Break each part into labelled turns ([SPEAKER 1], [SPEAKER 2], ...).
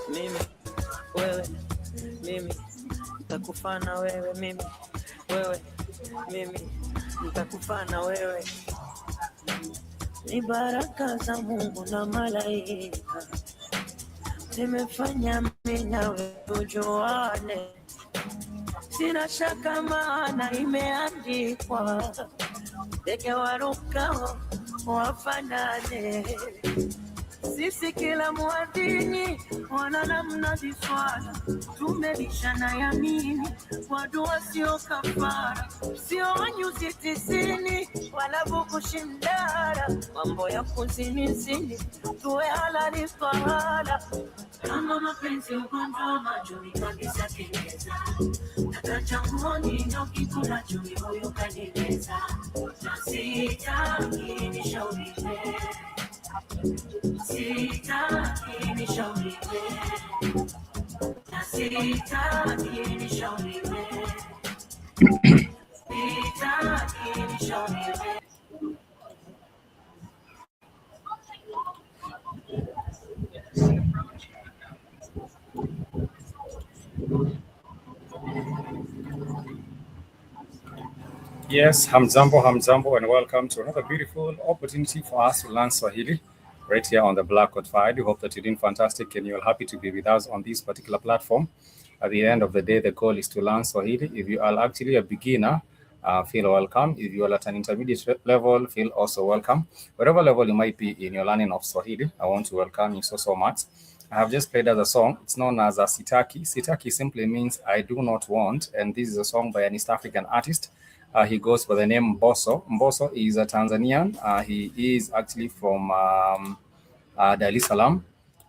[SPEAKER 1] Mimi wewe mimi nitakufana wewe mimi wewe mimi nitakufana wewe. Ni baraka za Mungu na malaika zimefanya mimi nawe tujuane. Sina shaka maana imeandikwa, ndege warukao wafanane. Sisi kila mwadini wana namna zifana, tumelishana yamini kwa dua sio kafara, sio nyuzi 90 wala bukushindara, mambo ya kuzini tuwe halali fahala. Kama mapenzi ugonjwa majuni kabisa keleza, natachangoni ndo kitu majuni huyu kanileza, na sitaki nishauriwe. Sitaki nishauriwe. Sitaki nishauriwe. Sitaki nishauriwe.
[SPEAKER 2] Yes, hamjambo, and welcome to another beautiful opportunity for us to learn Swahili right here on the Black Code File. We hope that you're doing fantastic and you're happy to be with us on this particular platform. At the end of the day, the goal is to learn Swahili. If you are actually a beginner, feel welcome. If you are at an intermediate level, feel also welcome. Whatever level you might be in your learning of Swahili, I want to welcome you so much. I have just played as a song. It's known as a Sitaki. Sitaki simply means I do not want, and this is a song by an East African artist. He goes by the name Mbosso. Mbosso is a Tanzanian. He is actually from Dar es Salaam.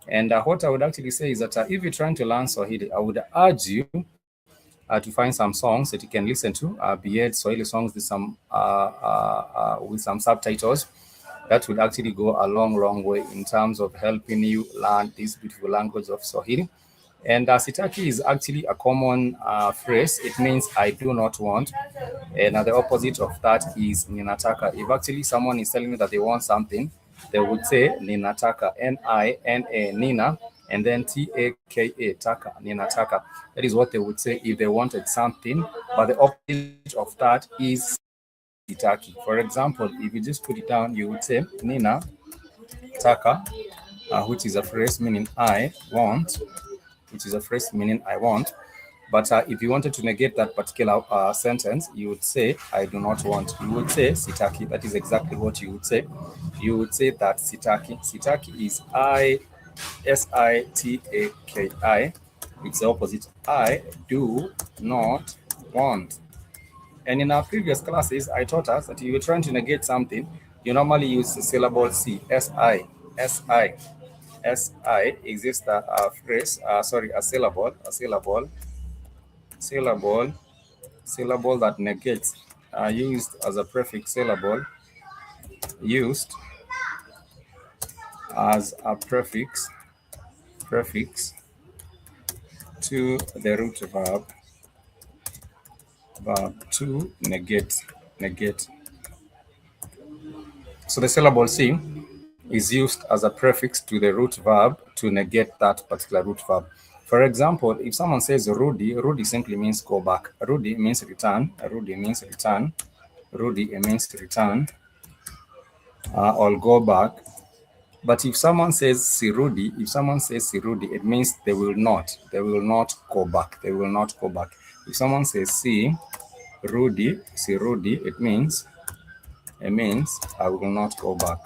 [SPEAKER 2] And what I would actually say is that if you're trying to learn Swahili, I would urge you to find some songs that you can listen to, be it Swahili songs with some subtitles. That would actually go a long way in terms of helping you learn this beautiful language of Swahili. And Sitaki is actually a common phrase. It means I do not want. And the opposite of that is ninataka. If actually someone is telling you that they want something, they would say ninataka, N-I-N-A, nina, and then T-A-K-A, taka, ninataka. That is what they would say if they wanted something. But the opposite of that is sitaki. For example, if you just put it down, you would say nina taka, which is a phrase meaning I want, which is a phrase meaning I want. But if you wanted to negate that particular sentence, you would say, I do not want. You would say sitaki. That is exactly what you would say. You would say that sitaki. Sitaki is I-S-I-T-A-K-I. It's the opposite. I do not want. And in our previous classes, I taught us that if you're trying to negate something, you normally use the syllable C, S-I, S-I. S-I exists a phrase, a syllable that negates, used as a prefix syllable, used as a prefix to the root verb to negate. So the syllable C is used as a prefix to the root verb to negate that particular root verb. For example, if someone says Rudi, Rudi simply means go back. Rudi means return. Rudi means return. Rudi means return or go back. But if someone says Sirudi, it means they will not go back. They will not go back. If someone says Sirudi, it means I will not go back.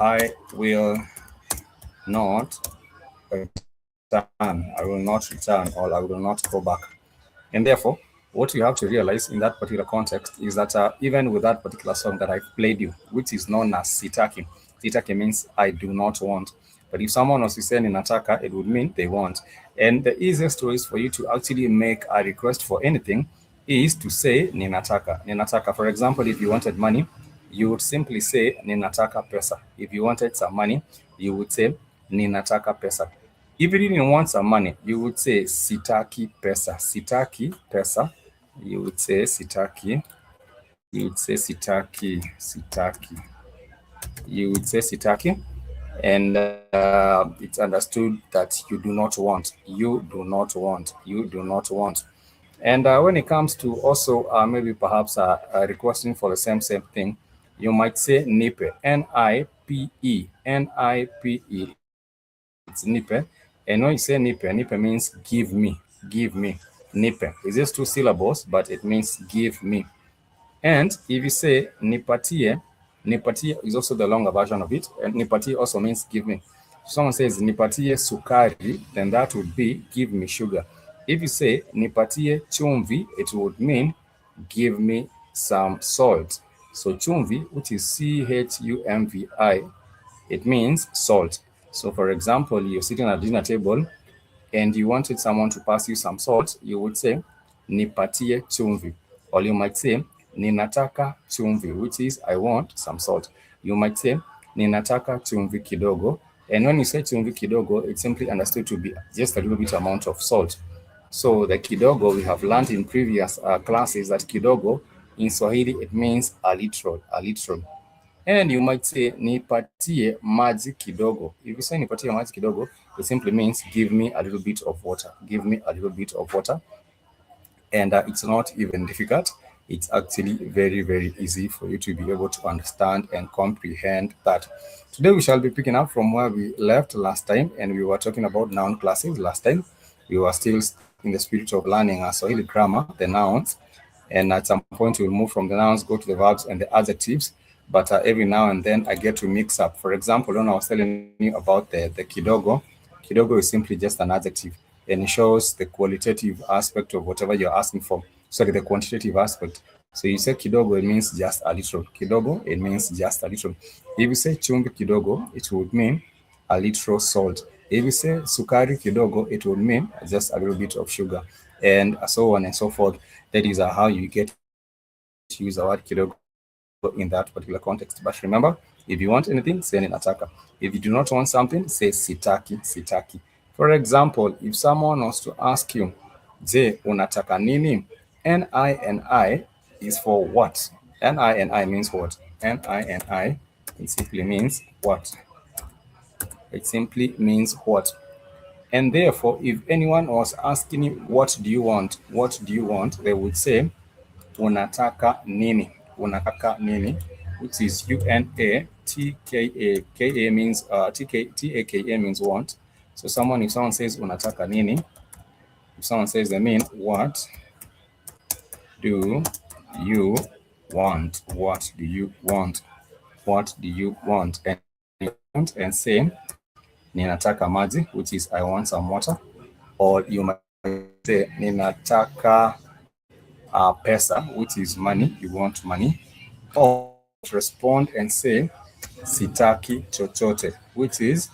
[SPEAKER 2] I will not return. I will not return, or I will not go back. And therefore, what you have to realize in that particular context is that even with that particular song that I've played you, which is known as Sitaki, Sitaki means I do not want. But if someone was to say ninataka, it would mean they want. And the easiest ways for you to actually make a request for anything is to say ninataka. Ninataka, for example, if you wanted money, you would simply say ninataka pesa. If you wanted some money, you would say ninataka pesa. If you didn't want some money, you would say sitaki pesa. Sitaki pesa. You would say sitaki. You would say sitaki. Sitaki. You would say sitaki. And it's understood that you do not want. You do not want. You do not want. And when it comes to also maybe perhaps requesting for the same thing, you might say nipe, N-I-P-E, N-I-P-E. It's nipe. And when you say nipe, nipe means give me, give me. Nipe. It's just two syllables, but it means give me. And if you say nipatie, nipatie is also the longer version of it. And nipatie also means give me. If someone says nipatie sukari, then that would be give me sugar. If you say nipatie chumvi, it would mean give me some salt. So chumvi, which is C-H-U-M-V-I, it means salt. So for example, you're sitting at a dinner table and you wanted someone to pass you some salt, you would say nipatie chumvi. Or you might say ninataka chumvi, which is I want some salt. You might say ninataka chumvi kidogo. And when you say chumvi kidogo, it's simply understood to be just a little bit amount of salt. So the kidogo, we have learned in previous classes that kidogo in Swahili, it means a little, a little. And you might say nipatie maji kidogo. If you say nipatie maji kidogo, it simply means give me a little bit of water. Give me a little bit of water. And it's not even difficult. It's actually very, very easy for you to be able to understand and comprehend that. Today we shall be picking up from where we left last time, and we were talking about noun classes last time. We were still in the spirit of learning Swahili grammar, the nouns, and at some point we'll move from the nouns, go to the verbs and the adjectives. But every now and then I get to mix up. For example, when I was telling you about the kidogo, kidogo is simply just an adjective, and it shows the qualitative aspect of whatever you're asking for. Sorry, the quantitative aspect. So you say kidogo, it means just a little. Kidogo, it means just a little. If you say chumvi kidogo, it would mean a little salt. If you say sukari kidogo, it would mean just a little bit of sugar, and so on and so forth. That is how you get to use the word kidogo in that particular context. But remember, if you want anything, say ninataka. If you do not want something, say sitaki, sitaki. For example, if someone was to ask you, je, unataka nini? N-I-N-I is for what? N-I-N-I means what? N-I-N-I, it simply means what? It simply means what? And therefore, if anyone was asking you, what do you want? What do you want? They would say, unataka nini? Unataka nini? Which is U-N-A-T-K-A. K-A means, T-A-K-A means want. So if someone says unataka nini, if someone says they mean, what do you want? What do you want? What do you want? And you respond and say, ninataka maji, which is I want some water. Or you might say, ninataka pesa, which is money, you want money. Or you might respond and say, sitaki chochote, which is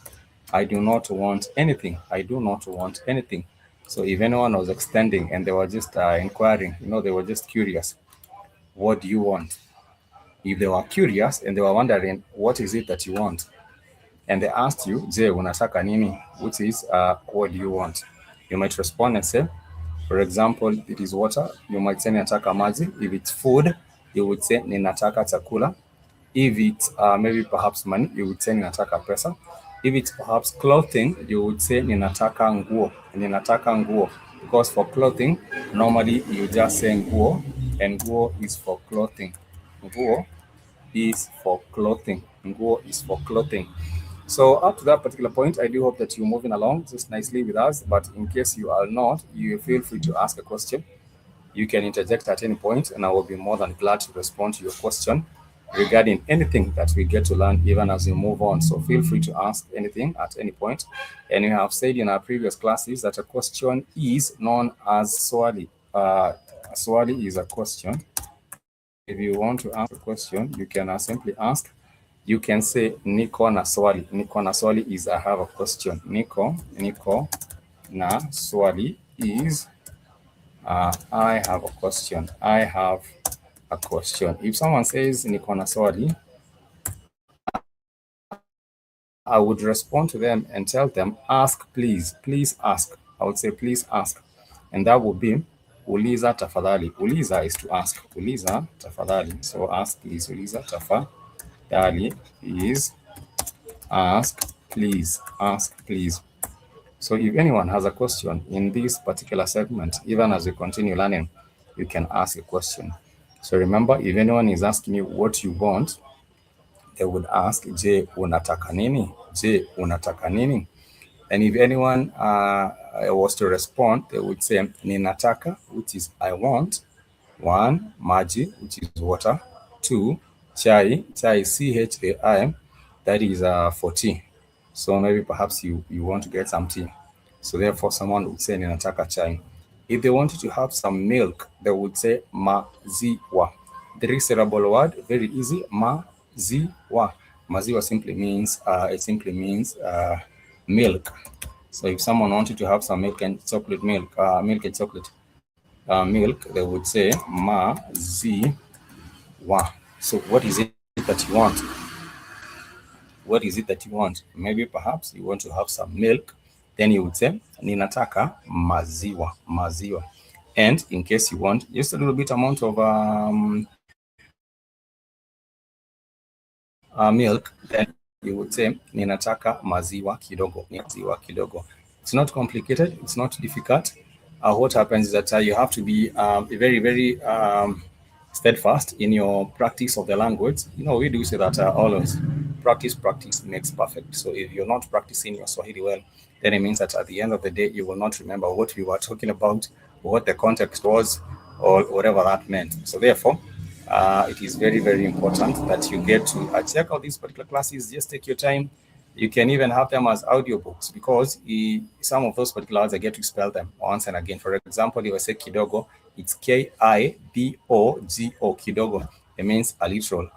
[SPEAKER 2] I do not want anything. I do not want anything. So if anyone was extending and they were just inquiring, they were just curious, what do you want? If they were curious and they were wondering, what is it that you want? And they asked you, je, unataka nini? Which is, what do you want? You might respond and say, for example, it is water. You might say ninataka maji. If it's food, you would say ninataka chakula. If it's maybe perhaps money, you would say ninataka pesa. If it's perhaps clothing, you would say ninataka nguo. Ninataka nguo. Because for clothing, normally you just say nguo, and nguo is for clothing. Nguo is for clothing. Nguo is for clothing. So up to that particular point, I do hope that you're moving along just nicely with us. But in case you are not, you feel free to ask a question. You can interject at any point, and I will be more than glad to respond to your question regarding anything that we get to learn even as we move on. So feel free to ask anything at any point. And we have said in our previous classes that a question is known as swali. Swali is a question. If you want to ask a question, you can simply ask. You can say niko na swali. Niko na swali is I have a question. Niko na swali is I have a question. I have a question. If someone says niko na swali, I would respond to them and tell them, ask please, please ask. I would say, please ask. And that would be uliza tafadhali. Uliza is to ask. Uliza tafadhali. So ask please. Uliza tafadhali is ask please. Ask please. So if anyone has a question in this particular segment, even as we continue learning, you can ask a question. So remember, if anyone is asking you what you want, they would ask, Je unataka nini? Je unataka nini? And if anyone was to respond, they would say ninataka, which is I want. 1, maji, which is water. 2, chai, chai, chai, that is for tea. So maybe perhaps you want to get some tea. So therefore, someone would say ninataka chai. If they wanted to have some milk, they would say maziwa. 3-syllable word, very easy. Maziwa. Maziwa simply means milk. So if someone wanted to have some milk and chocolate milk, they would say maziwa. So what is it that you want? What is it that you want? Maybe perhaps you want to have some milk. Then you would say ninataka maziwa. Maziwa. And in case you want just a little bit amount of milk, then you would say ninataka maziwa kidogo. Maziwa kidogo. It's not complicated. It's not difficult. What happens is that you have to be very, very steadfast in your practice of the language. You know, we do say that always practice makes perfect. So if you're not practicing your Swahili well, then it means that at the end of the day, you will not remember what we were talking about, what the context was, or whatever that meant. So therefore, it is very, very important that you get to check out these particular classes. Just take your time. You can even have them as audiobooks because some of those particular words I get to spell them once and again. For example, if I say kidogo, it's Kidogo, kidogo. It means a literal.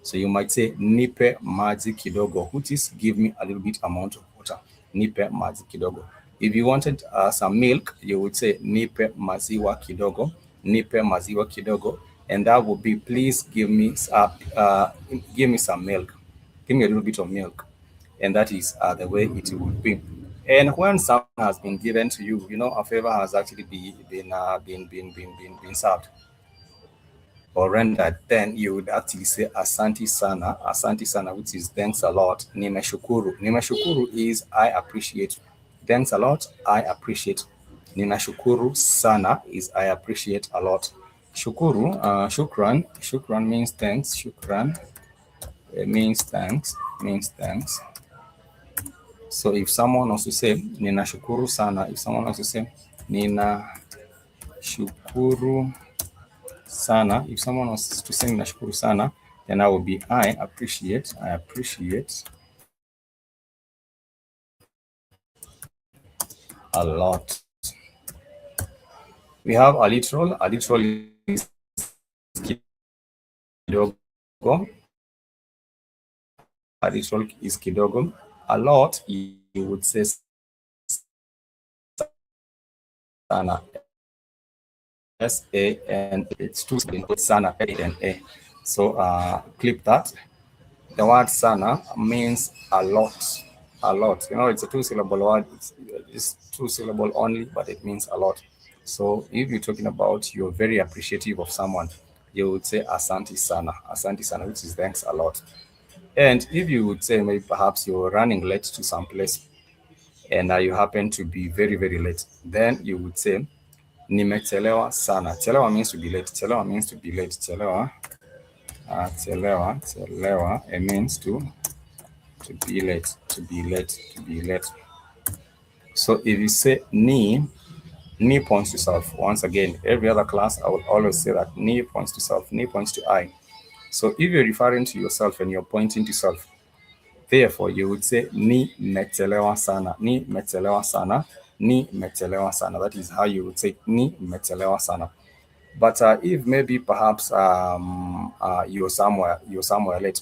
[SPEAKER 2] So you might say nipe maji kidogo, which is give me a little bit amount of water. Nipe maji kidogo. If you wanted some milk, you would say nipe maziwa kidogo. Nipe maziwa kidogo. And that would be, please give me some milk. Give me a little bit of milk. And that is the way it would be. And when something has been given to you, you know, a favor has actually been served or rendered, then you would actually say asante sana, which is thanks a lot. Nimeshukuru. Nimeshukuru is I appreciate. Thanks a lot, I appreciate. Ninashukuru sana is I appreciate a lot. Shukuru, shukran means thanks. Shukran means thanks. So if someone wants to say ninashukuru sana, if someone wants to say ninashukuru sana, if someone wants to say ninashukuru sana, then I will be I appreciate a lot. We have a literal is kidogo. A literal is kidogo. A lot, you would say sana. S-A, and it's two sana, A-N-A. So clip that. The word sana means a lot. A lot. You know, it's a 2-syllable word. It's 2-syllable only, but it means a lot. So if you're talking about you're very appreciative of someone, you would say asante sana, which is thanks a lot. And if you would say maybe perhaps you're running late to some place and you happen to be very, very late, then you would say nimechelewa sana. Chelewa means to be late. Chelewa means to be late. Chelewa, it means to be late. So if you say ni points to self. Once again, every other class, I will always say that ni points to self. Ni points to I. So if you're referring to yourself and you're pointing to self, therefore you would say ni mechelewa sana. Ni mechelewa sana. Ni mechelewa sana. That is how you would say ni mechelewa sana. But if maybe perhaps you're somewhere late,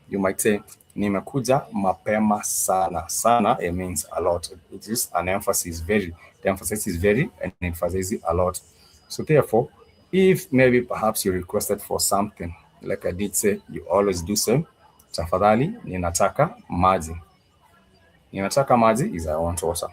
[SPEAKER 2] you might say nimekuja mapema sana. Sana, it means a lot. It is an emphasis, very. The emphasis is very and emphasizes a lot. So therefore, if maybe perhaps you requested for something, like I did say, you always do so. Tafadhali ninataka maji. Ninataka maji is I want water.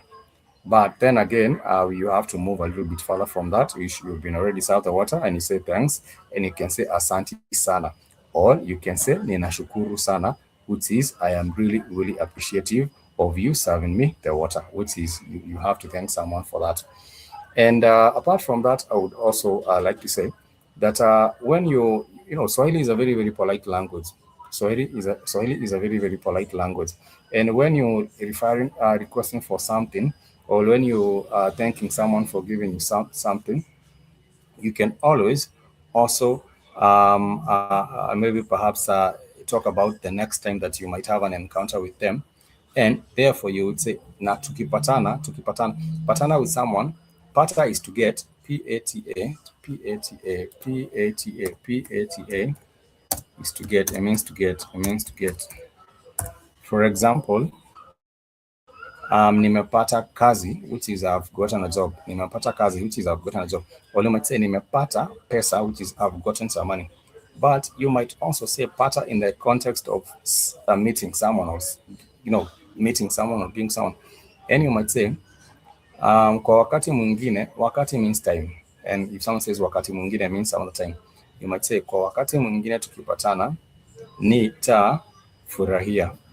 [SPEAKER 2] But then again, you have to move a little bit further from that. You've been already served the water and you say thanks, and you can say asanti sana, or you can say ninashukuru sana, which is I am really, really appreciative of you serving me the water, which is you have to thank someone for that. And apart from that, I would also like to say that when Swahili is a very, very polite language. Swahili is a very, very polite language. And when you're requesting for something, or when you are thanking someone for giving you something, you can always also maybe perhaps talk about the next time that you might have an encounter with them, and therefore you would say na tukipatana patana with someone. Pata is to get, pata is to get, it means to get, for example, nimepata kazi, which is I've gotten a job. Nimepata kazi, which is I've gotten a job. Or you might say nimepata pesa, which is I've gotten some money. But you might also say pata in the context of meeting someone else, meeting someone or being someone. And you might say kwa wakati mwingine, wakati means time. And if someone says wakati mwingine means some other time, you might say kwa wakati mwingine tukipatana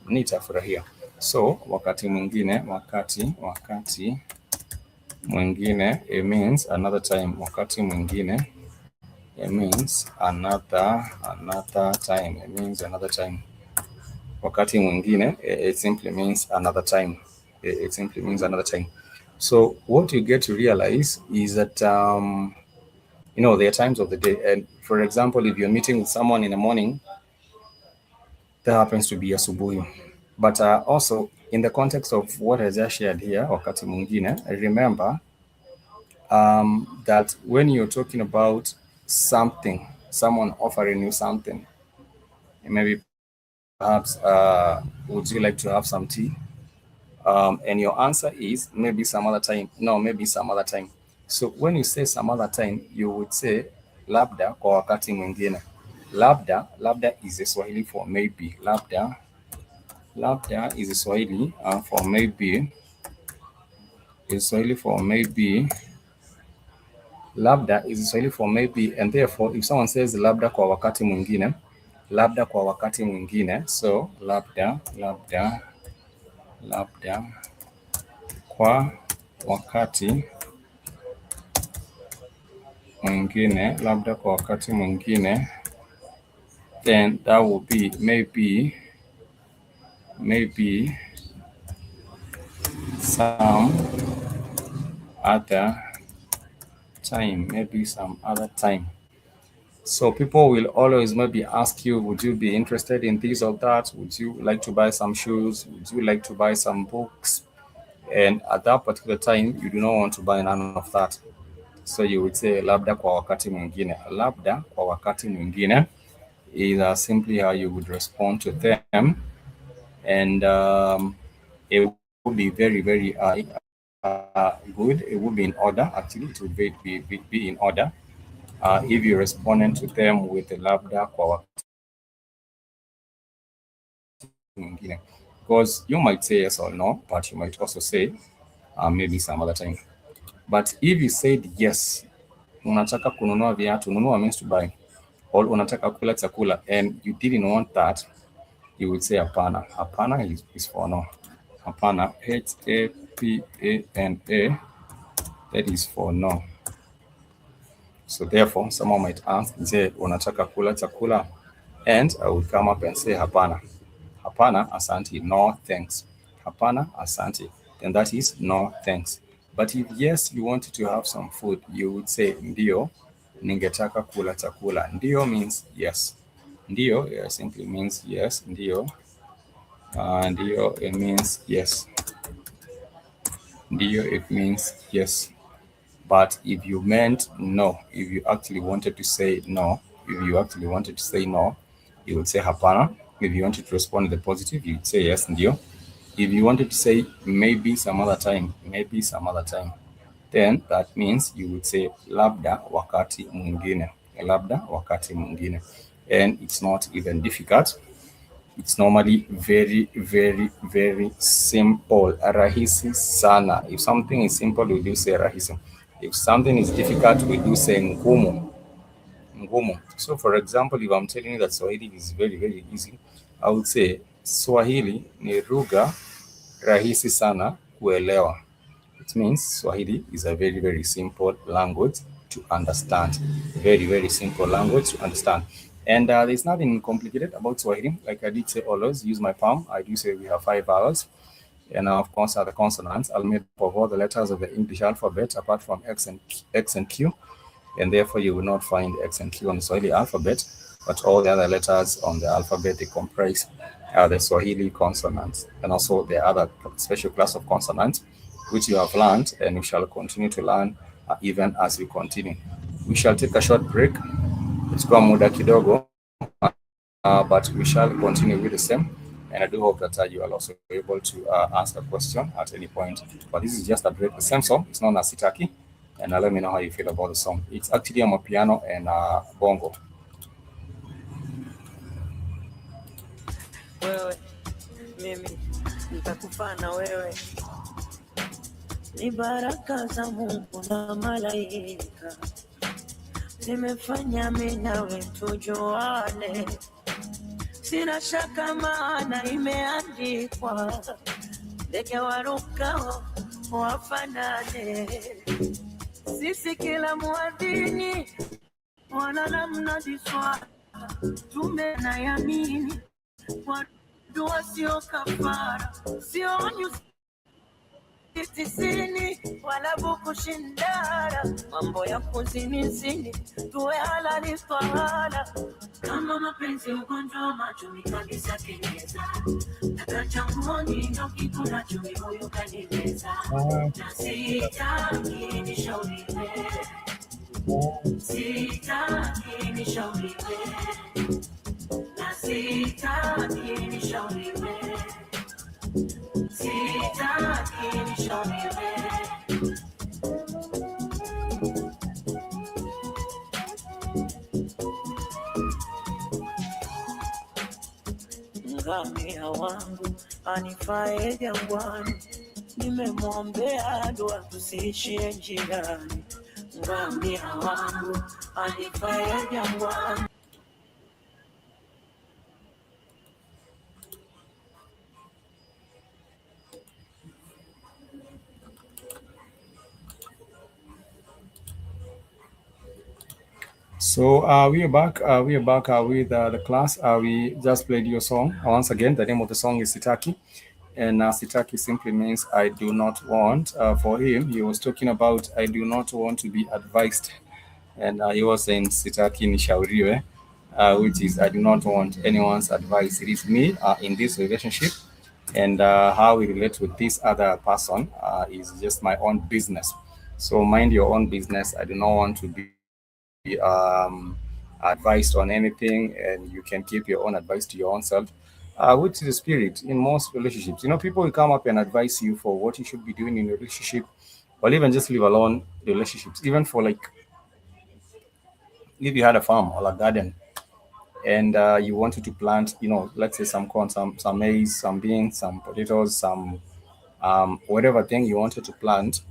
[SPEAKER 2] nitafurahia. So wakati mwingine, wakati mwingine, it means another time. Wakati mwingine, it means another time. It means another time. Wakati mwingine, it simply means another time. It simply means another time. So what you get to realize is that there are times of the day. And for example, if you're meeting with someone in the morning, that happens to be asubuhi. But also, in the context of what I just shared here, wakati mwingine, remember that when you're talking about something, someone offering you something, maybe perhaps, would you like to have some tea? And your answer is maybe some other time. No, maybe some other time. So when you say some other time, you would say labda kwa wakati mwingine. Labda is a Swahili for maybe. Labda is a Swahili for maybe. Is Swahili for maybe. Labda is a Swahili for maybe, and therefore, if someone says labda kwa wakati mwingine, so labda kwa wakati mwingine, then that will be maybe some other time. So people will always maybe ask you, would you be interested in this or that? Would you like to buy some shoes? Would you like to buy some books? And at that particular time, you do not want to buy none of that. So you would say labda kwa wakati mwingine. Labda kwa wakati mwingine is simply how you would respond to them. And it would be very, very good. It would be in order. Actually, it would be in order if you responded to them with the labda kwa wakati mwingine. Because you might say yes or no, but you might also say maybe some other time. But if you said yes, unataka kununua viatu, nunua means to buy, or unataka kula chakula, and you didn't want that, you would say hapana. Hapana is for no. Hapana, Hapana, that is for no. So therefore, someone might ask, je, unataka kula chakula? And I would come up and say hapana. Hapana, asante, no thanks. Hapana, asante. Then that is no thanks. But if yes, you wanted to have some food, you would say ndio, ningetaka kula chakula. Ndio means yes. Ndio simply means yes. Ndio, it means yes. Ndio, it means yes. But if you meant no, if you actually wanted to say no, you would say hapana. If you wanted to respond in the positive, you'd say yes, ndio. If you wanted to say maybe some other time, then that means you would say labda wakati mwingine. And it's not even difficult. It's normally very, very, very simple. Rahisi sana. If something is simple, we do say rahisi. If something is difficult, we do say ngumu. Ngumu. So, for example, if I'm telling you that Swahili is very, very easy, I would say Swahili ni lugha rahisi sana kuelewa. It means Swahili is a very, very simple language to understand. Very, very simple language to understand. And there's nothing complicated about Swahili. Like I did say, always use my palm. I do say we have 5 vowels. And of course, are the consonants are made up of all the letters of the English alphabet apart from X and Q. And therefore, you will not find X and Q on the Swahili alphabet, but all the other letters on the alphabet they comprise the Swahili consonants, and also the other special class of consonants which you have learned and we shall continue to learn even as we continue. We shall take a short break. Chukua muda kidogo, but we shall continue with the same. And I do hope that you are also able to ask a question at any point. But this is just a break. The same song, it's known as Sitaki. And let me know how you feel about the song. It's actually on piano and bongo.
[SPEAKER 1] Wewe mimi nitakufa na wewe, ni baraka za Mungu na malaika zimefanya mimi nawe tujuane. Sina shaka maana imeandikwa, ndege warukao wafanane. Sisi kila muadhini wala namna diswa, tume na yamini kwa dua sio kafara, sio tisini wala buku shindara, mambo ya kuzinizini tuwe halali twala. Kama mapenzi ugonjwa macho kabisa kenyeza, takachangoni ndo kikuna chumi huyu kanimeza. Na sitaki nishauriwe, sitaki nishauriwe, na sitaki nishauriwe, sitaki nishauriwe. Ngamia wangu anifae jangwani, nimemwombea dua tusiishie njiani. Ngamia wangu anifae jangwani.
[SPEAKER 2] So we are back. We are back with the class. We just played your song once again. The name of the song is Sitaki, and Sitaki simply means I do not want. For him, he was talking about I do not want to be advised, and he was saying Sitaki nishauriwe, which is I do not want anyone's advice. It is me in this relationship, and how we relate with this other person is just my own business. So mind your own business. I do not want to be advised on anything, and you can keep your own advice to your own self, which is the spirit in most relationships. You know, people will come up and advise you for what you should be doing in your relationship, or even just leave alone relationships. Even for like, if you had a farm or a garden, and you wanted to plant, you know, let's say some corn, some maize, some beans, some potatoes, some whatever thing you wanted to plant,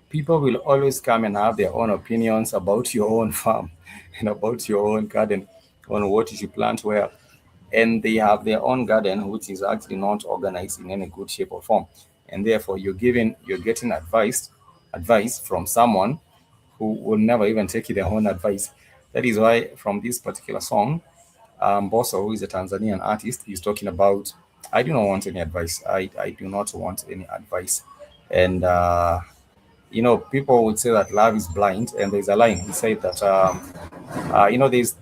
[SPEAKER 2] people will always come and have their own opinions about your own farm and about your own garden on what you should plant where. And they have their own garden, which is actually not organized in any good shape or form. And therefore, you're getting advice from someone who will never even take their own advice. That is why, from this particular song, Bosso, who is a Tanzanian artist, is talking about, I do not want any advice. I do not want any advice. And you know, people would say that love is blind, and there's a line. He said that, you know, there's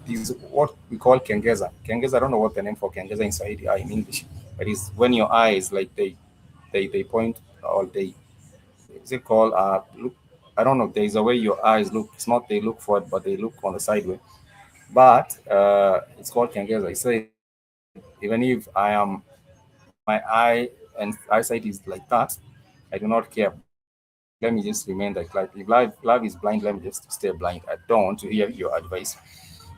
[SPEAKER 2] what we call kengeza. Kengeza, I don't know what the name for kengeza in Swahili in English, but it's when your eyes, like they point, or they, is it called, look, I don't know, there's a way your eyes look. It's not they look forward, but they look on the sideway. But it's called kengeza. He said, even if my eye and eyesight is like that, I do not care. Let me just remain like life. If love is blind, let me just stay blind. I don't want to hear your advice.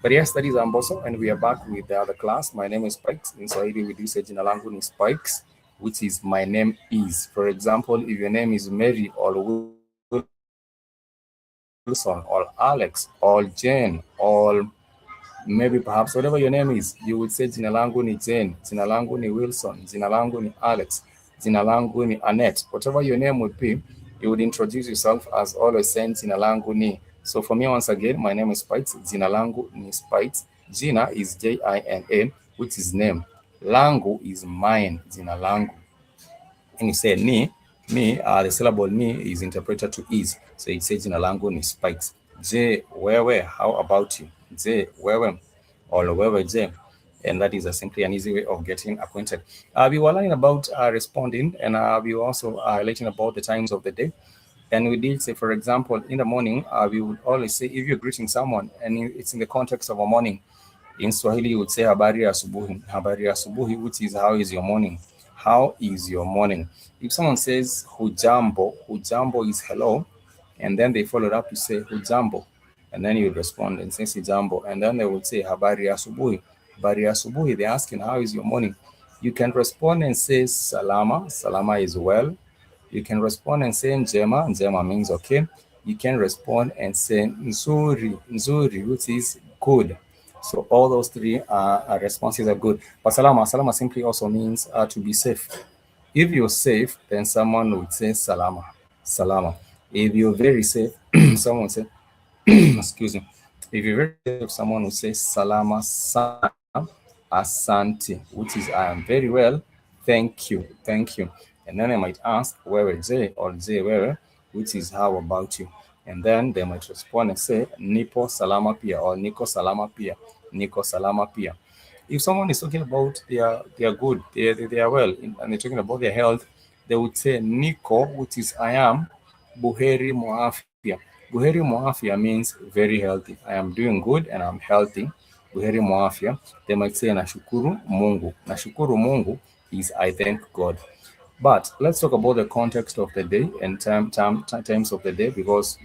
[SPEAKER 2] But yes, that is Amboso, and we are back with the other class. My name is Spikes. In Swahili, we do say jina langu ni Spikes, which is my name is. For example, if your name is Mary or Wilson or Alex or Jane or maybe perhaps whatever your name is, you would say jina langu ni Jane, jina langu ni Wilson, jina langu ni Alex, jina langu ni Annette. Whatever your name would be, you would introduce yourself as always saying jina langu ni. So for me, once again, my name is Spikes, jina langu ni Spikes. Jina is Jina, which is name. Langu is mine, jina langu. And you say ni, the syllable ni is interpreted to is. So it says jina langu ni Spikes. Je, wewe, how about you? Je, wewe, or wewe je. And that is simply an easy way of getting acquainted. We were learning about responding, and we were also highlighting about the times of the day. And we did say, for example, in the morning, we would always say, if you're greeting someone, and it's in the context of a morning, in Swahili, you would say habari ya asubuhi. Habari ya asubuhi, which is how is your morning? How is your morning? If someone says hujambo, hujambo is hello, and then they followed up to say hujambo, and then you respond and say sijambo, and then they would say habari ya asubuhi. Habari ya asubuhi, they're asking how is your morning? You can respond and say salama. Salama is well. You can respond and say njema. Njema means okay. You can respond and say nzuri. Nzuri, which is good. So all those three responses are good. But salama, salama simply also means to be safe. If you're safe, then someone would say salama, salama. If you're very safe, someone would say, excuse me. If you're very safe, someone would say salama sana, asante, which is I am very well, thank you, thank you. And then I might ask wewe je or je wewe, which is how about you. And then they might respond and say nipo salama pia or niko salama pia, niko salama pia. If someone is talking about they are good, they are well, and they're talking about their health, they would say niko, which is I am buheri muafia. Buheri muafia means very healthy. I am doing good and I'm healthy. Buheri muafia. They might say nashukuru Mungu. Nashukuru Mungu is I thank God. But let's talk about the context of the day and times of the day, because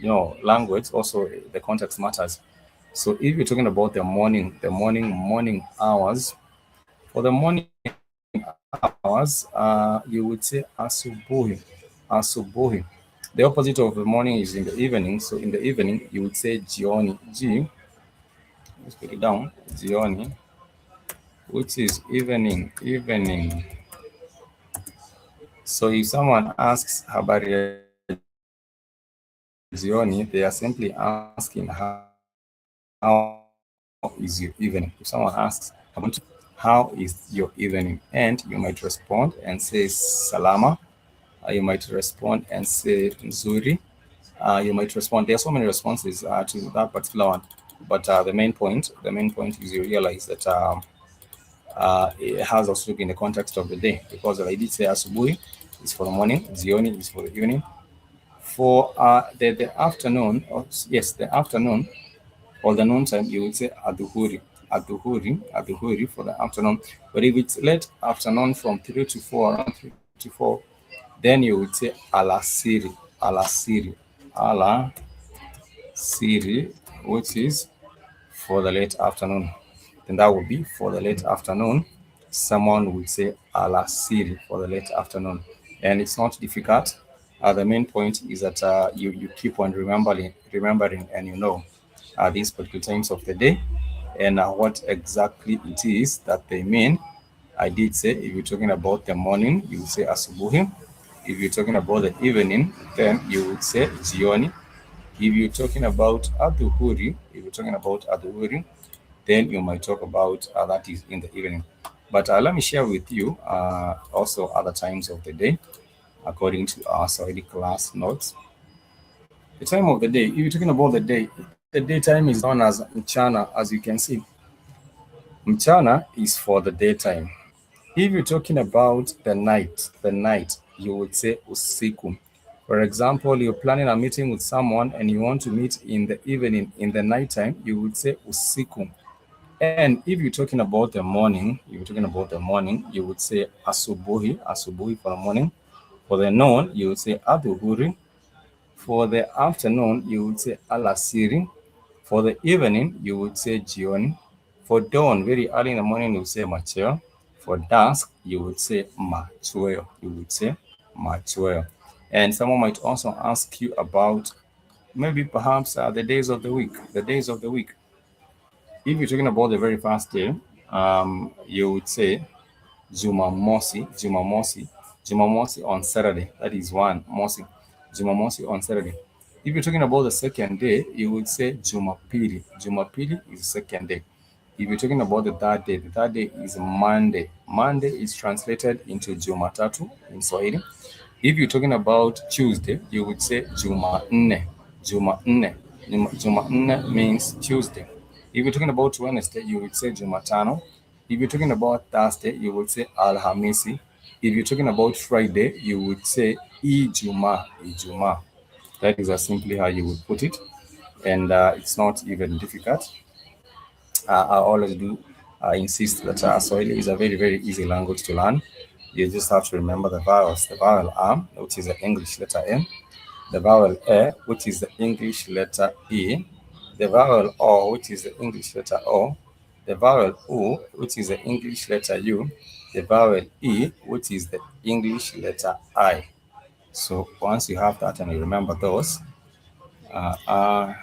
[SPEAKER 2] language also, the context matters. So if you're talking about the morning hours, for the morning hours, you would say asubuhi, asubuhi. The opposite of the morning is in the evening. So in the evening, you would say jioni, let's put it down, jioni, which is evening. So if someone asks habari ya jioni, they are simply asking how is your evening. If someone asks how is your evening, how is your evening, and you might respond and say salama. You might respond and say nzuri. You might respond. There are so many responses to that particular one, but the main point is you realize that it has also to be in the context of the day, because I did say asubuhi is for the morning, jioni is for the evening. For the afternoon, yes, the afternoon or the noon time, you would say aduhuri, aduhuri for the afternoon. But if it's late afternoon from 3 to 4, around 3 to 4, then you would say alasiri, alasiri, alasiri, which is for the late afternoon. Then that would be for the late afternoon. Someone would say alasiri for the late afternoon. And it's not difficult. The main point is that you keep on remembering, and these particular times of the day and what exactly it is that they mean. I did say if you're talking about the morning, you would say asubuhi. If you're talking about the evening, then you would say jioni. If you're talking about aduhuri, then you might talk about that is in the evening. But let me share with you also other times of the day according to our Swahili class notes. The time of the day, if you're talking about the daytime is known as mchana, as you can see. Mchana is for the daytime. If you're talking about the night, you would say usiku. For example, you're planning a meeting with someone and you want to meet in the evening, in the nighttime, you would say usiku. And if you're talking about the morning, you would say asubuhi for the morning. For the noon, you would say aduhuri. For the afternoon, you would say alasiri. For the evening, you would say jioni. For dawn, very early in the morning, you would say machweo. For dusk, you would say machweo. You would say machweo. And someone might also ask you about maybe perhaps the days of the week. The days of the week. If you're talking about the very first day, you would say Jumamosi, Jumamosi, Jumamosi on Saturday. That is one, Mosi, Jumamosi on Saturday. If you're talking about the second day, you would say Jumapili. Jumapili is the second day. If you're talking about the third day is Monday. Monday is translated into Jumatatu in Swahili. If you're talking about Tuesday, you would say Jumanne. Jumanne. Jumanne means Tuesday. If you're talking about Wednesday, you would say Jumatano. If you're talking about Thursday, you would say Alhamisi. If you're talking about Friday, you would say Ijuma. Ijuma. That is simply how you would put it. And it's not even difficult. I always do insist that Swahili is a very, very easy language to learn. You just have to remember the vowels. The vowel which is the English letter M, the vowel E, which is the English letter E, the vowel O, which is the English letter O, the vowel U, which is the English letter U, the vowel E, which is the English letter I. So once you have that and you remember those, R,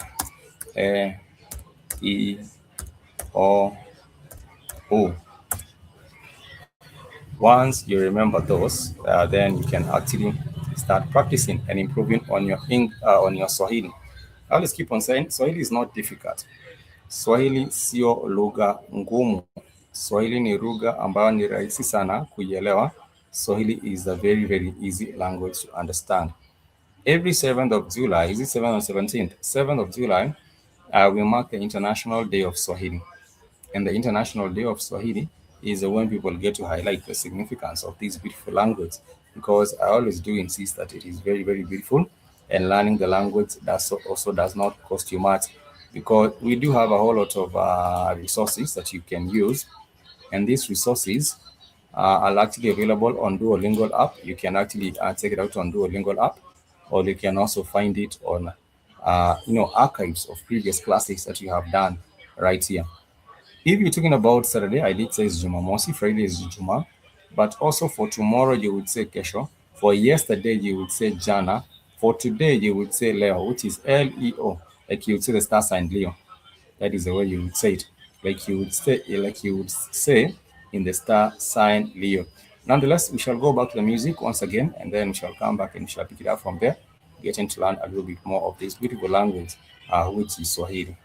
[SPEAKER 2] E, E, O, U. Once you remember those, then you can actually start practicing and improving on your Swahili. I always keep on saying Swahili is not difficult. Swahili sio lugha ngumu. Swahili ni lugha ambayo ni rahisi sana kuielewa. Swahili is a very, very easy language to understand. Every 7th of July, is it 7th or 17th? 7th of July, we mark the International Day of Swahili. And the International Day of Swahili is when people get to highlight the significance of this beautiful language, because I always do insist that it is very, very beautiful, and learning the language also does not cost you much, because we do have a whole lot of resources that you can use, and these resources are actually available on Duolingo app. You can actually check it out on Duolingo app, or you can also find it on archives of previous classics that you have done right here. If you're talking about Saturday, I did say it's Jumamosi, Friday is Juma, but also for tomorrow you would say Kesho. For yesterday you would say Jana. For today you would say Leo, which is Leo, like you would say the star sign Leo. That is the way you would say it, like you would say in the star sign Leo. Nonetheless, we shall go back to the music once again, and then we shall come back and we shall pick it up from there, getting to learn a little bit more of this beautiful language, which is Swahili.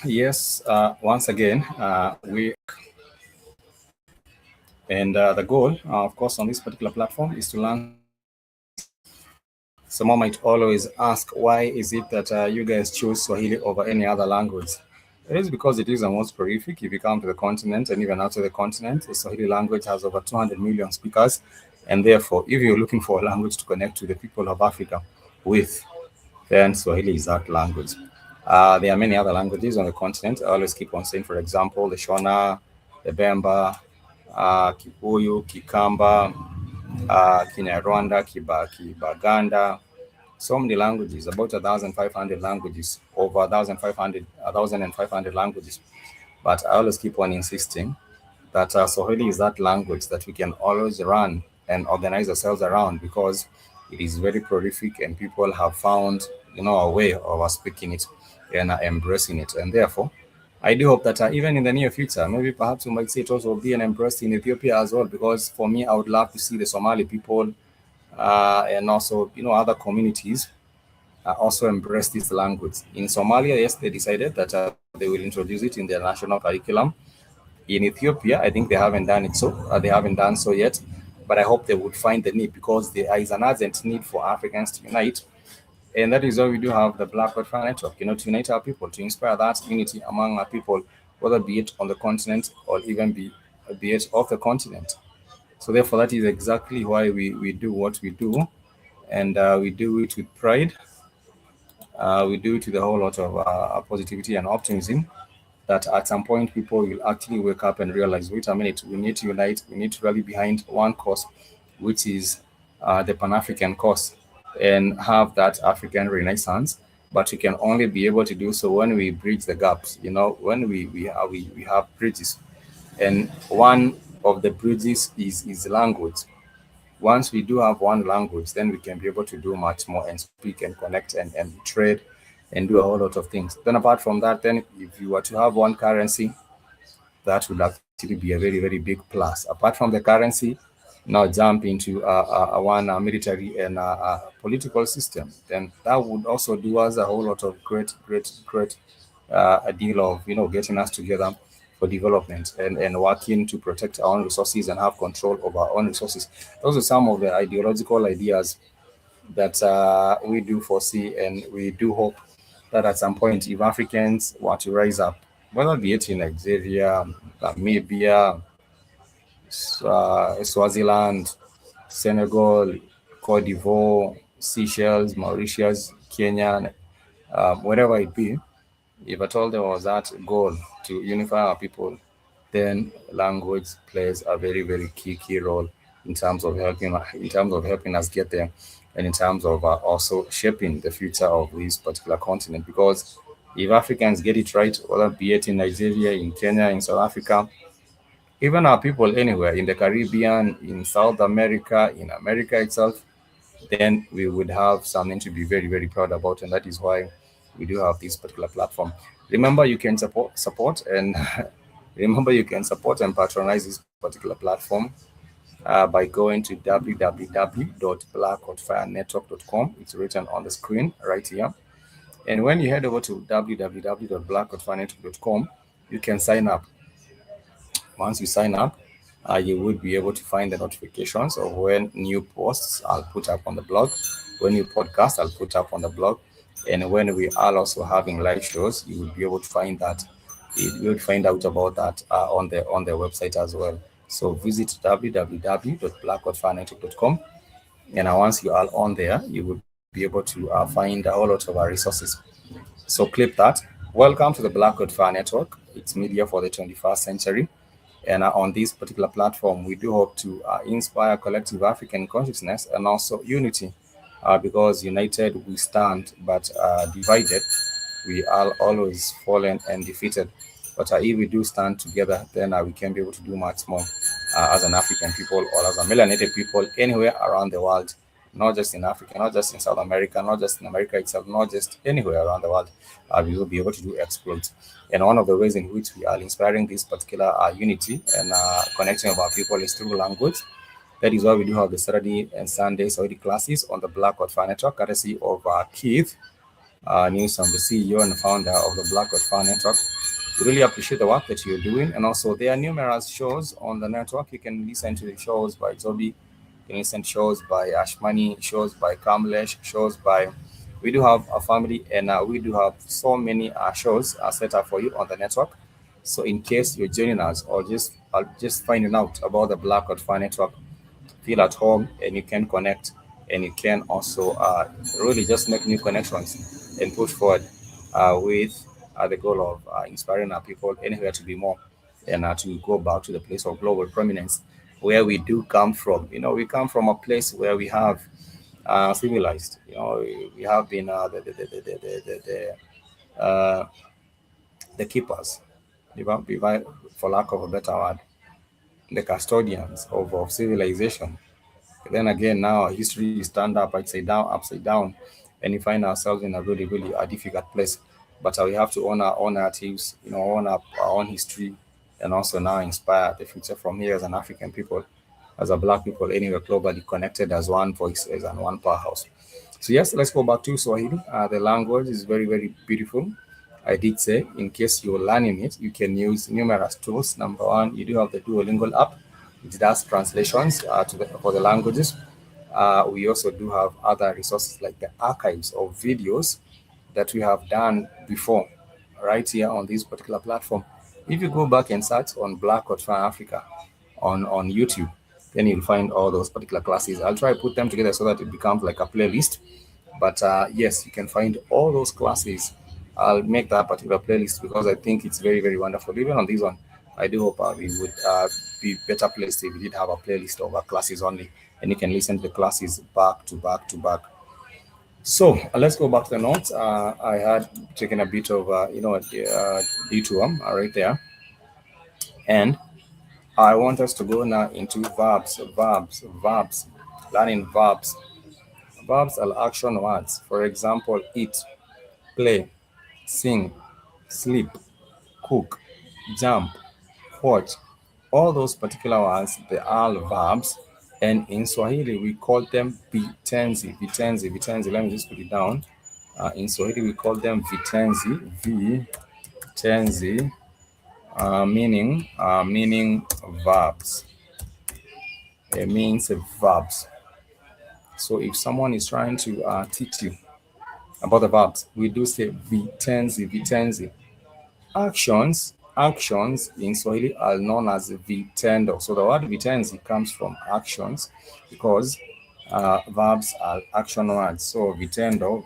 [SPEAKER 2] Yes, once again, we and the goal, of course, on this particular platform is to learn Swahili. Someone might always ask, why is it that you guys choose Swahili over any other language? It is because it is the most prolific. If you come to the continent and even outside the continent, the Swahili language has over 200 million speakers. And therefore, if you're looking for a language to connect to the people of Africa with, then Swahili is that language. There are many other languages on the continent. I always keep on saying, for example, the Shona, the Bemba, Kikuyu, Kikamba, Kinyarwanda, Kibaganda, so many languages, about 1,500 languages, over 1,500 languages. But I always keep on insisting that Swahili is that language that we can always run and organize ourselves around because it is very prolific and people have found, a way of speaking it and embracing it. And therefore, I do hope that even in the near future, maybe perhaps we might see it also be an embraced in Ethiopia as well. Because for me, I would love to see the Somali people and also, other communities also embrace this language. In Somalia, yes, they decided that they will introduce it in their national curriculum. In Ethiopia, I think they haven't done it so. They haven't done so yet, but I hope they would find the need because there is an urgent need for Africans to unite, and that is why we do have the Black White Fire Network. To unite our people, to inspire that unity among our people, whether be it on the continent or even be it off the continent. So therefore, that is exactly why we do what we do, and we do it with pride. We do it with a whole lot of positivity and optimism that at some point people will actually wake up and realize, wait a minute, we need to unite, we need to rally behind one cause, which is the Pan African cause, and have that African renaissance. But we can only be able to do so when we bridge the gaps, when we have bridges. And one of the bridges is language. Once we do have one language, then we can be able to do much more and speak and connect and trade and do a whole lot of things. Then apart from that, then if you were to have one currency, that would actually be a very, very big plus. Apart from the currency, now jump into one military and political system. Then that would also do us a whole lot of great a deal of getting us together for development and working to protect our own resources and have control of our own resources. Those are some of the ideological ideas that we do foresee, and we do hope that at some point, if Africans were to rise up, whether be it in Nigeria, Namibia, Swaziland, Senegal, Cote d'Ivoire, Seychelles, Mauritius, Kenya, wherever it be, if at all there was that goal to unify our people, then language plays a very, very key role in terms of helping us get there, and in terms of also shaping the future of this particular continent. Because if Africans get it right, whether be it in Nigeria, in Kenya, in South Africa, even our people anywhere in the Caribbean, in South America, in America itself, then we would have something to be very, very proud about. And that is why we do have this particular platform. Remember, you can support and remember you can support and patronize this particular platform by going to www.blackcodfirenetwork.com. It's written on the screen right here. And when you head over to www.blackcodfirenetwork.com, you can sign up. Once you sign up, you would be able to find the notifications of when new posts I'll put up on the blog, when new podcasts I'll put up on the blog, and when we are also having live shows, you will be able to find that. You will find out about that on the website as well. So visit www.blackcodfirenetwork.com, and once you are on there, you will be able to find a whole lot of our resources. So click that. Welcome to the Black Code Fire Network. It's media for the 21st century. And on this particular platform, we do hope to inspire collective African consciousness and also unity, because united we stand, but divided we are always fallen and defeated. But if we do stand together, then we can be able to do much more as an African people or as a melanated people anywhere around the world, not just in Africa, not just in South America, not just in America itself, not just anywhere around the world. We will be able to do exploits. And one of the ways in which we are inspiring this particular unity and connection of our people is through language. That is why we do have the Saturday and Sunday Saudi classes on the Black Code Fire Network, courtesy of Keith Newsom, the CEO and founder of the Black Code Fire Network. We really appreciate the work that you're doing. And also, there are numerous shows on the network. You can listen to the shows by Zobi, you can listen to shows by Ashmani, shows by Kamlesh, shows by. We do have a family, and we do have so many shows set up for you on the network. So, in case you're joining us or just finding out about the Black Code Fire Network, feel at home and you can connect and you can also really just make new connections and push forward with the goal of inspiring our people anywhere to be more and to go back to the place of global prominence where we do come from. We come from a place where we have civilized. We have been the keepers, for lack of a better word, the custodians of civilization. Then again, now history is turned upside down, and we find ourselves in a really, really difficult place. But we have to honor our own narratives, honor our own history, and also now inspire the future from here as an African people, as a Black people, anywhere globally connected as one voice, as and one powerhouse. So yes, let's go back to Swahili. The language is very, very beautiful. I did say, in case you're learning it, you can use numerous tools. Number one, you do have the Duolingo app. It does translations for the languages. We also do have other resources like the archives of videos that we have done before, right here on this particular platform. If you go back and search on Black or Africa on YouTube, then you'll find all those particular classes. I'll try to put them together so that it becomes like a playlist. But yes, you can find all those classes. I'll make that particular playlist because I think it's very, very wonderful. Even on this one, I do hope we would be better placed if we did have a playlist of our classes only, and you can listen to the classes back to back to back. So let's go back to the notes. I had taken a bit of a detour right there, and I want us to go now into verbs, learning verbs. Verbs are action words. For example, eat, play, sing, sleep, cook, jump, watch. All those particular words, they are verbs. And in Swahili, we call them vitenzi. Vitenzi. Let me just put it down. In Swahili, we call them vitenzi. Vitenzi, meaning verbs. It means verbs. So if someone is trying to teach you about the verbs, we do say vitenzi. Actions in Swahili are known as vitendo. So the word vitenzi comes from actions because verbs are action words. So vitendo.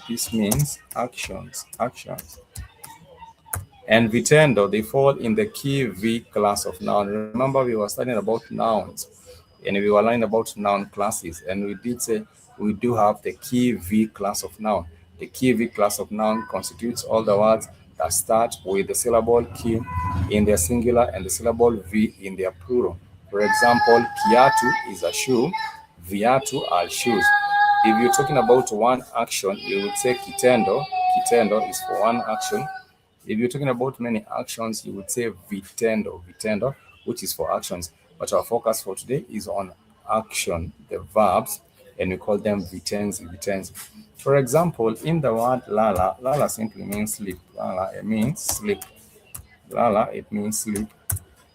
[SPEAKER 2] This means actions. And vitendo, they fall in the key V class of noun. Remember, we were studying about nouns and we were learning about noun classes. And we did say we do have the key V class of noun. The key V class of noun constitutes all the words that start with the syllable ki in their singular and the syllable V in their plural. For example, kiatu is a shoe, viatu are shoes. If you're talking about one action, you would say kitendo. Kitendo is for one action. If you're talking about many actions, you would say vitendo, which is for actions. But our focus for today is on action, the verbs, and we call them vitenzi. For example, in the word lala simply means sleep. Lala, it means sleep. It means sleep.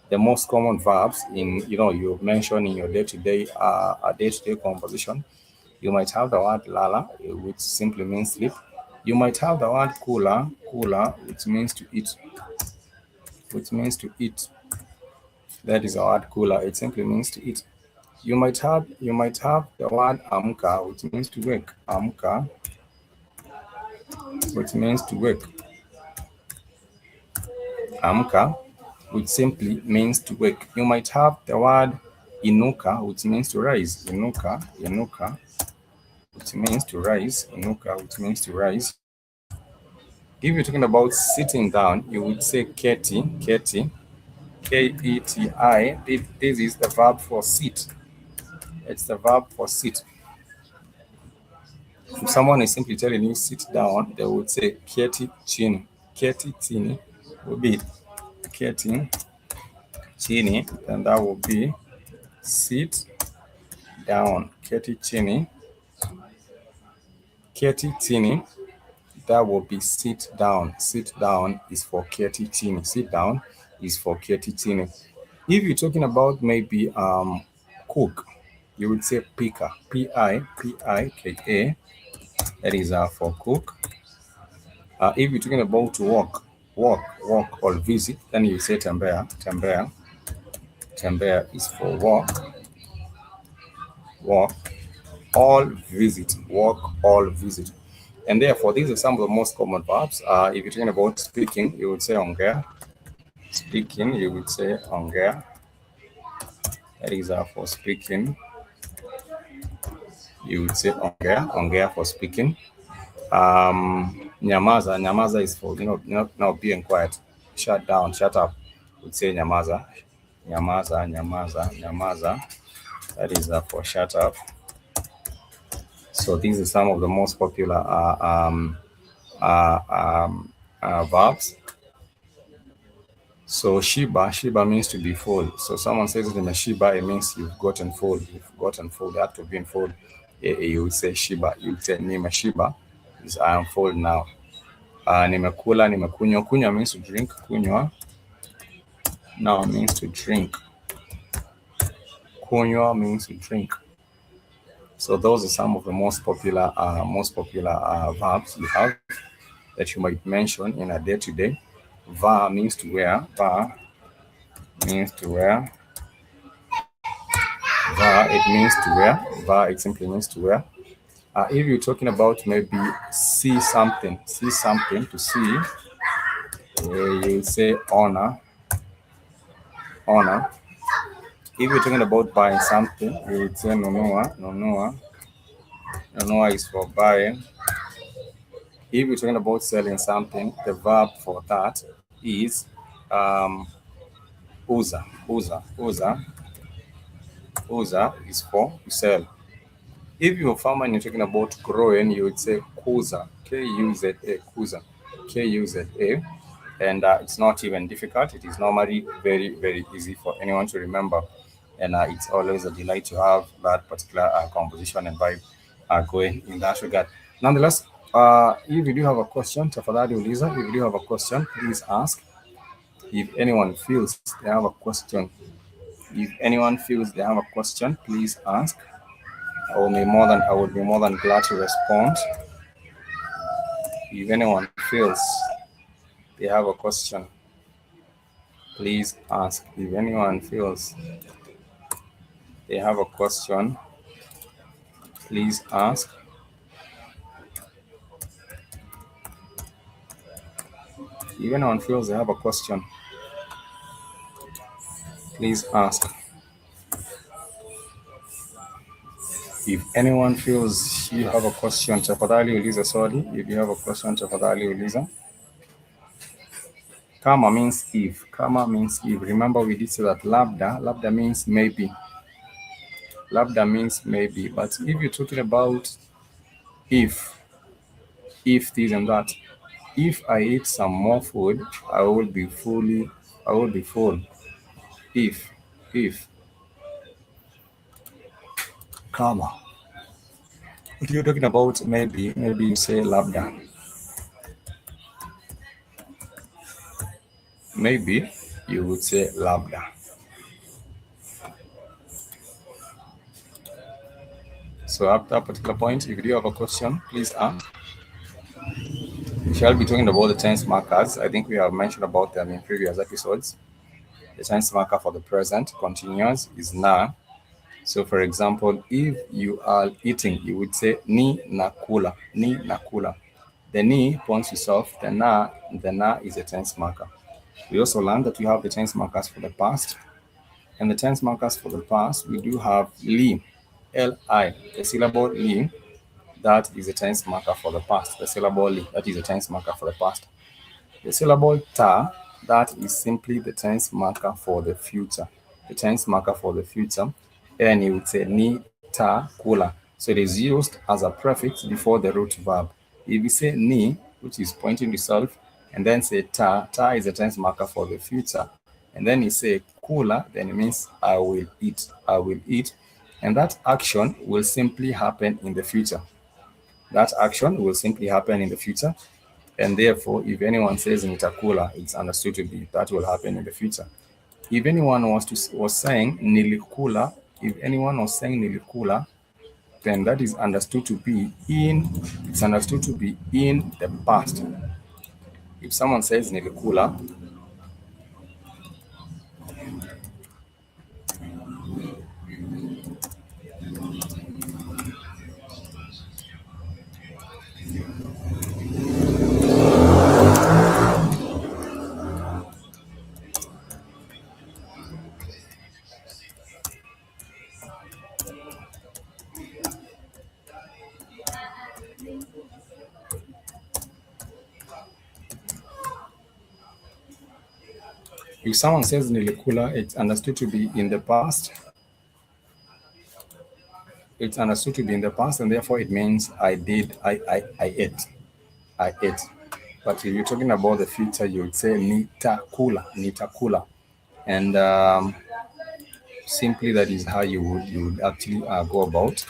[SPEAKER 2] The most common verbs you mentioned in your day-to-day composition, you might have the word lala, which simply means sleep. You might have the word kula, which means to eat. That is the word kula. It simply means to eat. You might have the word amka, which means to wake. Amka, which means to wake. Amka, which simply means to wake. You might have the word inuka, which means to rise. Inuka, which means to rise. Inuka, which means to rise. If you're talking about sitting down, you would say keti, K-E-T-I. This is the verb for sit. It's the verb for sit. If someone is simply telling you sit down, they would say keti chini. Keti chini would be keti chini, and that would be sit down. Keti chini. Keti chini, that will be sit down. Sit down is for keti chini. Sit down is for keti chini. If you're talking about maybe cook, you would say pika. P-I-K-A. That is for cook. If you're talking about walk or visit, then you say tembea. Tembea is for walk. walk, all visit, walk, all visit. And therefore, these are some of the most common verbs. If you're talking about speaking, you would say ongea. Speaking, you would say ongea. That is for speaking. You would say ongea, ongea for speaking. Nyamaza, nyamaza is for being quiet. Shut down, shut up. Would say nyamaza, nyamaza, nyamaza, nyamaza. That is for shut up. So these are some of the most popular verbs. So shiba, shiba means to be full. So someone says it in a shiba, it means you've gotten full. You've gotten full. The act of being full. You would say shiba. You would say nime shiba is I am full now. Nimekula, nimekunywa. Kunywa means to drink. Kunywa now means to drink. Kunywa means to drink. So those are some of the most popular verbs you have that you might mention in a day-to-day. Va means to wear. Va means to wear. Va, it means to wear. Va, it simply means to wear. If you're talking about maybe see something to see, you say honor. Honor. If you're talking about buying something, you would say nunua. Nunua. Nunua is for buying. If you're talking about selling something, the verb for that is uza. Uza. Uza. Uza is for to sell. If you're a farmer and you're talking about growing, you would say kuza. K-U-Z-A. Kuza. K-U-Z-A. And it's not even difficult. It is normally very, very easy for anyone to remember. And it's always a delight to have that particular composition and vibe going in that regard. Nonetheless, if you do have a question, tafadhali uliza. If you do have a question, please ask. If anyone feels they have a question, please ask. I would be more than glad to respond. If anyone feels they have a question, please ask. If anyone feels they have a question, please ask. If anyone feels they have a question, please ask. If anyone feels you have a question, tafadhali uliza swali. If you have a question, tafadhali uliza. Kama means if. Kama means if. Remember we did say that labda means maybe. Labda means maybe. But if you're talking about if this and that, if I eat some more food, I will be full. If. Kama. If you're talking about maybe you say labda. Maybe you would say labda. So at that particular point, if you do have a question, please ask. We shall be talking about the tense markers. I think we have mentioned about them in previous episodes. The tense marker for the present continuous is na. So for example, if you are eating, you would say ni nakula. Ni nakula. The ni points to self. The na is a tense marker. We also learned that we have the tense markers for the past. And the tense markers for the past, we do have li, L-I, the syllable li, that is a tense marker for the past. The syllable li, that is a tense marker for the past. The syllable ta, that is simply the tense marker for the future. The tense marker for the future. And you would say ni ta kula. So it is used as a prefix before the root verb. If you say ni, which is pointing to self, and then say ta is a tense marker for the future. And then you say kula, then it means I will eat. I will eat. And that action will simply happen in the future. That action will simply happen in the future. And therefore, if anyone says nitakula, it's understood to be that will happen in the future. If anyone was saying nilikula, then that is understood to be in the past. If someone says nilikula, If someone says nilikula, it's understood to be in the past. It's understood to be in the past, and therefore it means I did, I ate. I ate. But if you're talking about the future, you would say nitakula, nitakula. And simply that is how you would actually go about.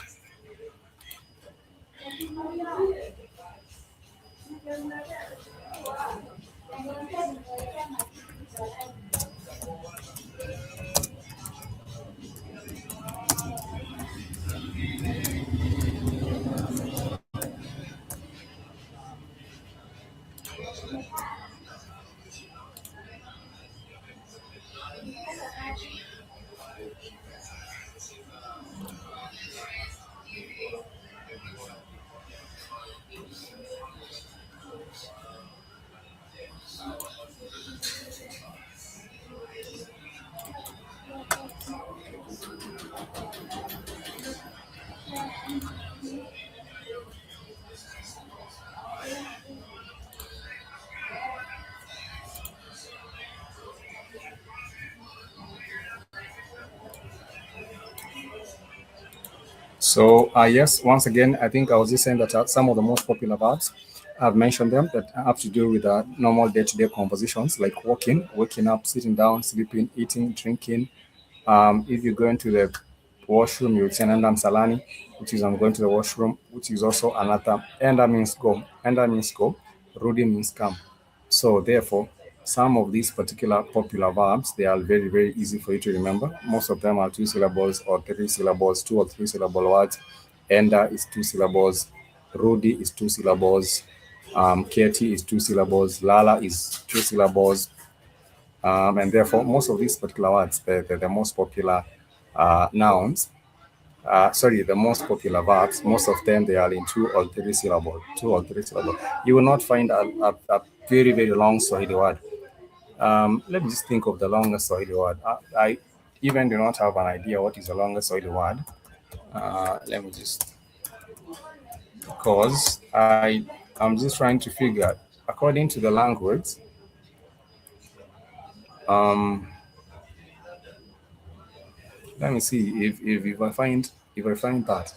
[SPEAKER 2] So, yes, once again, I think I was just saying that some of the most popular verbs, I've mentioned them that have to do with normal day to day conversations like walking, waking up, sitting down, sleeping, eating, drinking. If you go into the washroom, you would say Nanda Msalani, which is I'm going to the washroom, which is also another. Enda means go. Enda means go. Rudi means come. So therefore, some of these particular popular verbs, they are very, very easy for you to remember. Most of them are two syllables or three syllables, two or three syllable words. Enda is two syllables. Rudi is two syllables. Keti is two syllables. Lala is two syllables. And therefore, most of these particular words, they're the most popular nouns. Sorry, the most popular verbs, most of them they are in two or three syllables. Two or three syllables. You will not find a very, very long Swahili word. Let me just think of the longest Swahili word. I even do not have an idea what is the longest Swahili word. Let me just, because I'm just trying to figure, according to the language, um, let me see if I find that.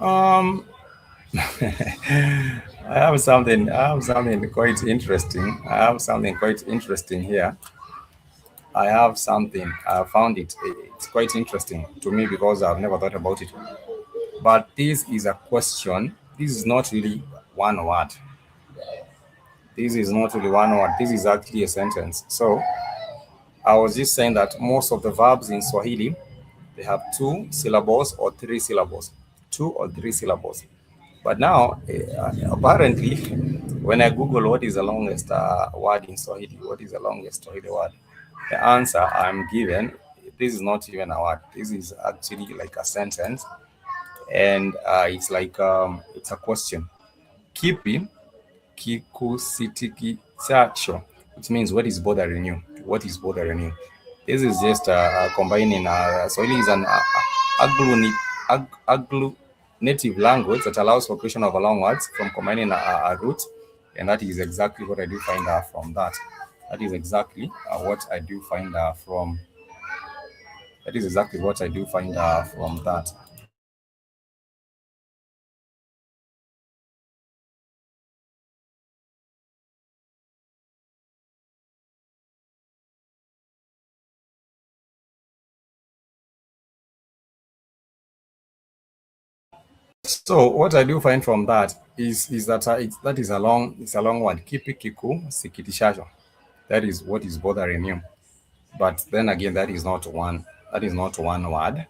[SPEAKER 2] Um, I have something quite interesting. I have something quite interesting here. I have something. I found it. It's quite interesting to me because I've never thought about it. But this is a question. This is not really one word. This is not really one word. This is actually a sentence. So I was just saying that most of the verbs in Swahili they have two syllables or three syllables. Two or three syllables. But now, apparently, when I Google what is the longest word in Swahili, what is the longest Swahili word, the answer I'm given, this is not even a word. This is actually like a sentence, and it's like it's a question. Kipi kikusitiki chacho, which means what is bothering you? What is bothering you? This is just combining. Swahili is an agglutinative language that allows for creation of a long words from combining a root, and that is exactly what I do find from that. That is exactly what I do find from. That is exactly what I do find from that. So what I do find from that is that that is a long word. Kipi kiku sikitishacho. That is what is bothering you. But then again, that is not one word. That is not one word.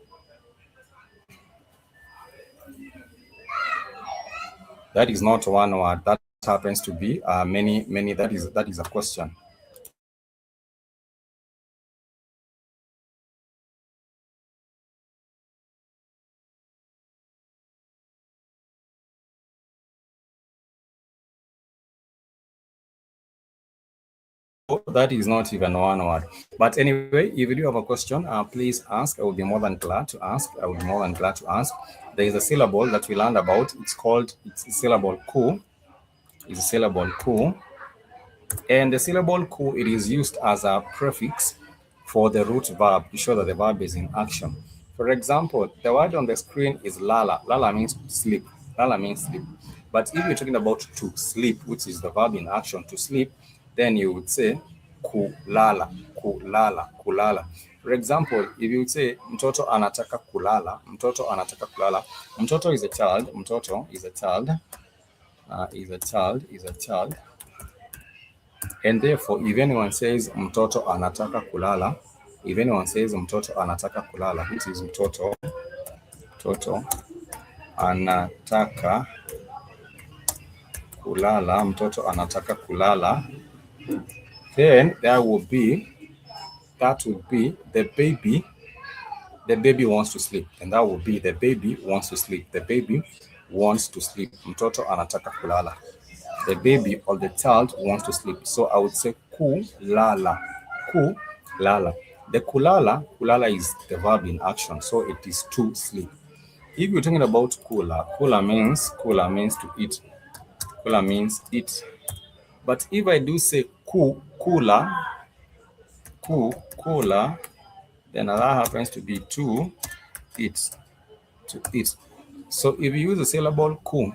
[SPEAKER 2] That happens to be many. That is a question. that is not even one word. But anyway, if you do have a question, please ask. I will be more than glad to ask. I will be more than glad to ask. There is a syllable that we learned about. It's a syllable ku. It's a syllable ku. And the syllable ku, it is used as a prefix for the root verb to show that the verb is in action. For example, the word on the screen is lala. Lala means sleep. Lala means sleep. But if you're talking about to sleep, which is the verb in action, to sleep, then you would say kulala, kulala, kulala. For example, if you would say mtoto anataka kulala, mtoto anataka kulala, mtoto is a child, mtoto is a child, is a child. And therefore, if anyone says mtoto anataka kulala, if anyone says mtoto anataka kulala, which is mtoto anataka kulala, mtoto anataka kulala, then that would be the baby wants to sleep. And that would be the baby wants to sleep. The baby wants to sleep. Mtoto anataka kulala. The baby or the child wants to sleep. So I would say kulala. Kulala. The kulala is the verb in action. So it is to sleep. If you're talking about kula means to eat. Kula means eat. But if I do say kula, then that happens to be to eat. To eat. So if you use the syllable ku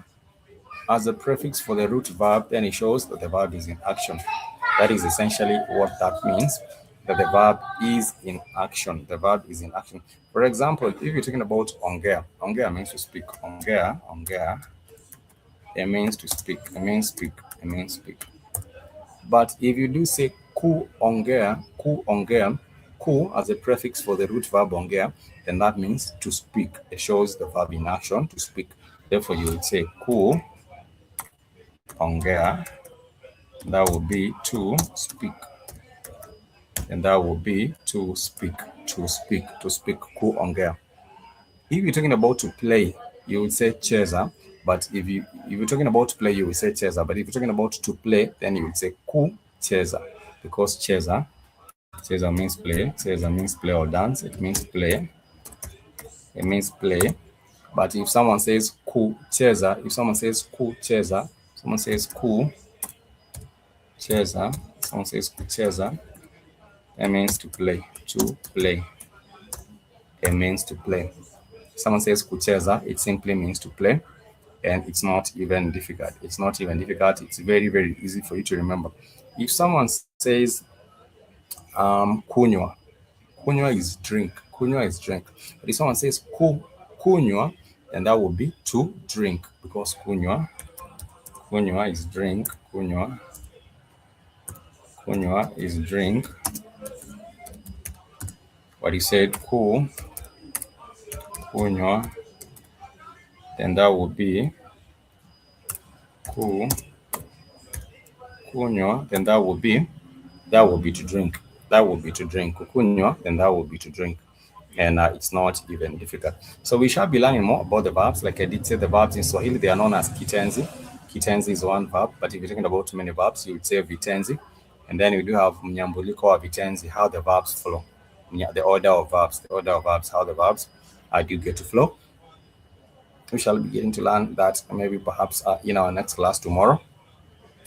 [SPEAKER 2] as a prefix for the root verb, then it shows that the verb is in action. That is essentially what that means, that the verb is in action. The verb is in action. For example, if you're talking about ongea, ongea means to speak. Ongea, it means to speak. It means speak. But if you do say ongea, ku as a prefix for the root verb ongea, then that means to speak. It shows the verb in action, to speak. Therefore, you would say ongea, that would be to speak. And that would be to speak, kuongea. If you're talking about to play, you would say cheza. But if you're talking about to play, you would say cheza. But if you're talking about to play, then you would say cheza. Because cheza means play. Cheza means play or dance. It means play. It means play. But if someone says cheza, someone says cheza, someone says cheza, it means to play. It means to play. Someone says kucheza, it simply means to play, and it's not even difficult. It's very, very easy for you to remember. If someone says kunywa is drink. But if someone says kunywa, then that would be to drink, because kunywa is drink. Kunywa is drink. But he said kunywa, then that would be kunywa, then that would be to drink. Kunywa, then that would be to drink. And it's not even difficult. So we shall be learning more about the verbs. Like I did say, the verbs in Swahili, they are known as kitenzi. Kitenzi is one verb, but if you're talking about too many verbs, you would say vitenzi. And then we do have mnyambuliko or vitenzi, how the verbs flow. The order of verbs, how the verbs do get to flow. We shall be getting to learn that maybe perhaps in our next class tomorrow.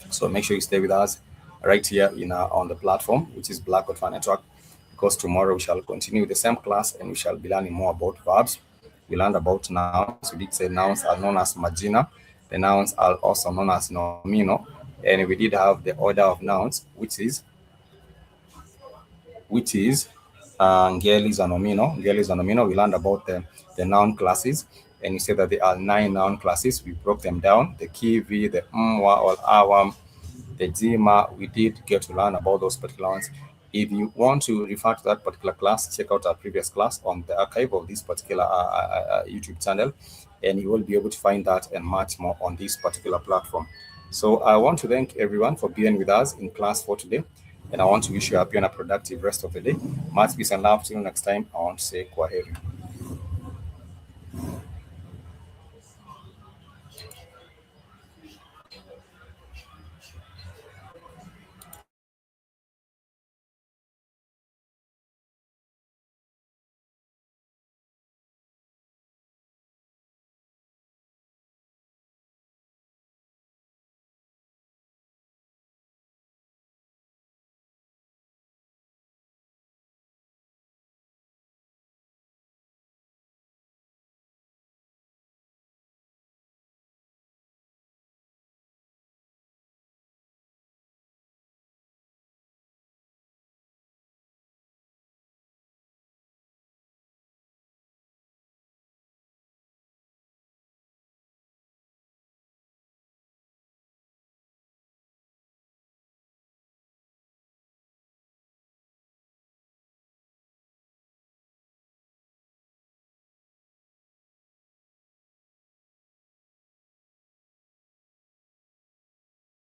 [SPEAKER 2] So make sure you stay with us right here on the platform, which is Blackboard Fan Network, because tomorrow we shall continue the same class and we shall be learning more about verbs. We learned about nouns. We did say nouns are known as majina. The nouns are also known as nomino. And we did have the order of nouns, which is ngeli za nomino. We learned about the noun classes, and you said that there are 9 noun classes. We broke them down: the kivi, the mwa or awam, the jima. We did get to learn about those particular ones. If you want to refer to that particular class, check out our previous class on the archive of this particular YouTube channel, and you will be able to find that and much more on this particular platform. So I want to thank everyone for being with us in class for today, and I want to wish you a happy and a productive rest of the day. Much peace and love. Till next time, I want to say kwaheri.